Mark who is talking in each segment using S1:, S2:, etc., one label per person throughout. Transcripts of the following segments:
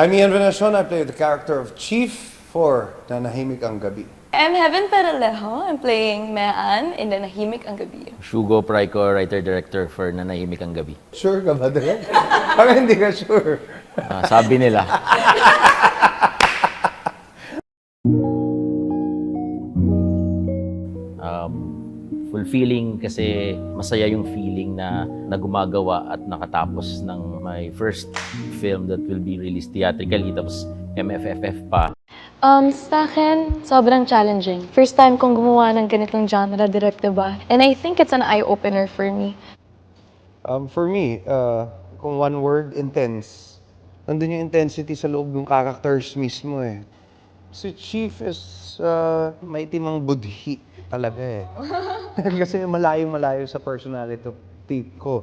S1: I'm Ian Veneracion. I play the character of Chief for Nanahimik ang Gabi.
S2: I'm Heaven Peralejo. I'm playing Mean in Nanahimik ang Gabi.
S3: Shugo Praico, writer-director for Nanahimik ang Gabi.
S1: Sure ka ba, Direk? Parang hindi ka sure.
S3: Sabi nila. Fulfilling kasi masaya yung feeling na gumagawa at nakatapos ng my first film that will be released theatrically tapos MFFF pa.
S4: Sa akin, sobrang challenging. First time kong gumawa ng ganitong genre, direct, diba? And I think it's an eye-opener for me.
S1: For me, kung one word, intense. Nandun yung intensity sa loob ng characters mismo eh. Si Chief is may timang budhi talaga eh. Kasi malayo-malayo sa personality ko.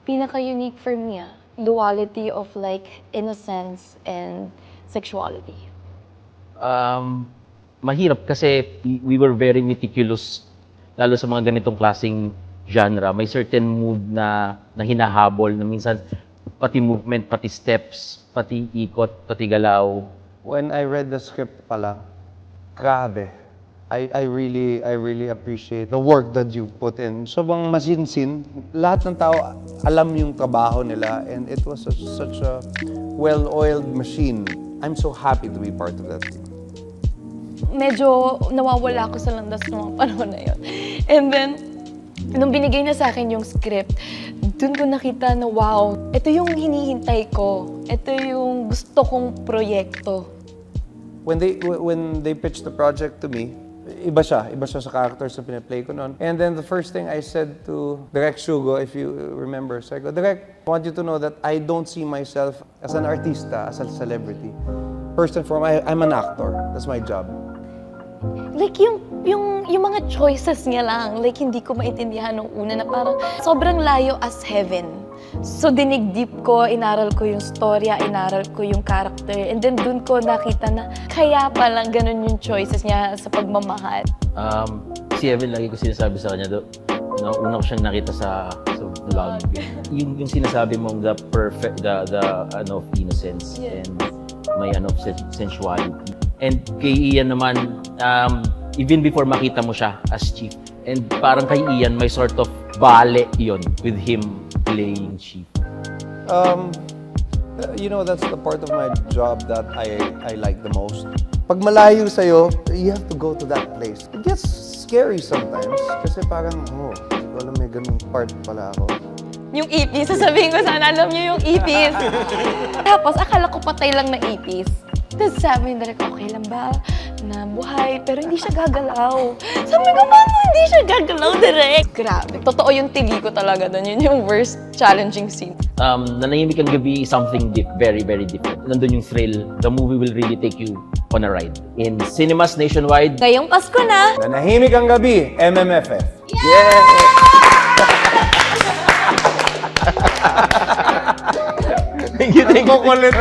S4: Pinaka-unique for me, duality of like innocence and sexuality.
S3: Mahirap kasi we were very meticulous lalo sa mga ganitong klaseng genre. May certain move na hinahabol na minsan pati movement, pati steps, pati ikot, pati galaw.
S1: When I read the script pala, grabe. I really appreciate the work that you put in. Sobrang masinsin. Lahat ng tao alam yung trabaho nila and it was such a well-oiled machine. I'm so happy to be part of that team.
S2: Medyo nawawala ako sa landas ng mga panahon na yun. And then, nung binigay na sa akin yung script, dun ko nakita na wow, ito yung hinihintay ko. Ito yung gusto kong proyekto.
S1: When they pitched the project to me, iba siya sa characters na pinaplay ko noon. And then the first thing I said to Direk Shugo, if you remember, so I go, Direk, I want you to know that I don't see myself as an artista, as a celebrity. First and foremost, I'm an actor. That's my job.
S2: Like yung mga choices niya lang, like hindi ko maintindihan nung una na parang sobrang layo as heaven. So dinigdeep ko, inaral ko yung storya, inaral ko yung character, and then dun ko nakita na kaya palang ganun yung choices niya sa pagmamahal.
S3: Si Evan, lagi ko sinasabi sa kanya, una ko siyang nakita sa vlog. Yung sinasabi mong the innocence and may sensuality. And kay Ian naman, even before makita mo siya as Chief, and parang kay Ian may sort of bale yon with him playing Chief.
S1: You know, that's the part of my job that I like the most. Pag malayo sa'yo, you have to go to that place. It gets scary sometimes kasi parang, wala may ganung part pala ako.
S2: Yung ipis, sasabihin ko sana, alam niyo yung ipis. Tapos akala ko patay lang na ipis. Tapos sabi niya, Direk, okay lang ba na buhay? Pero hindi siya gagalaw. Sabi ko, paano hindi siya gagalaw, Direk? Grabe. Totoo yung tili ko talaga doon. Yun yung worst challenging scene.
S3: Nanahimik ang Gabi is something very, very different. Nandun yung thrill. The movie will really take you on a ride. In cinemas nationwide.
S2: Ngayong Pasko na.
S1: Nanahimik ang Gabi, MMFF.
S2: Yeah!
S3: Thank you.
S1: Kukulit.